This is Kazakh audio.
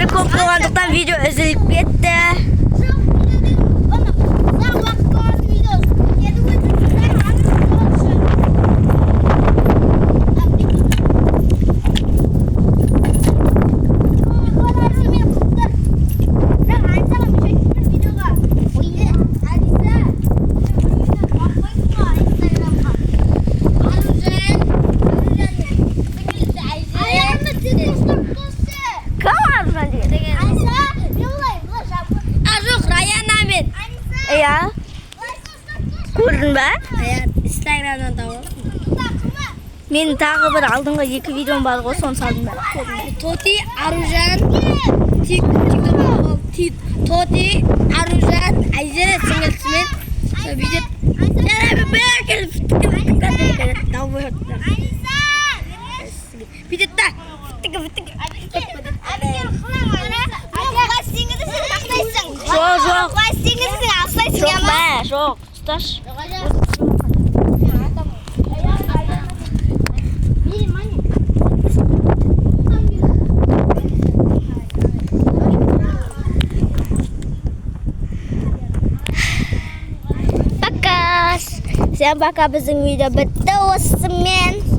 Кісілер көп болғандықтан видео үзіліп кетті. Iya. Көрдің бе? Instagram'dan da var. Мен тағы бір алдыңғы 2 видеом бар ғой, соны салдым ба? Toti, Aruzhan, Toti, Aruzhan, Ayzera singilsizmen. Bidet. Yana Bidetda. Жоқ, ұсташ. Пока. Всем пока, біздің видео бітті осымен.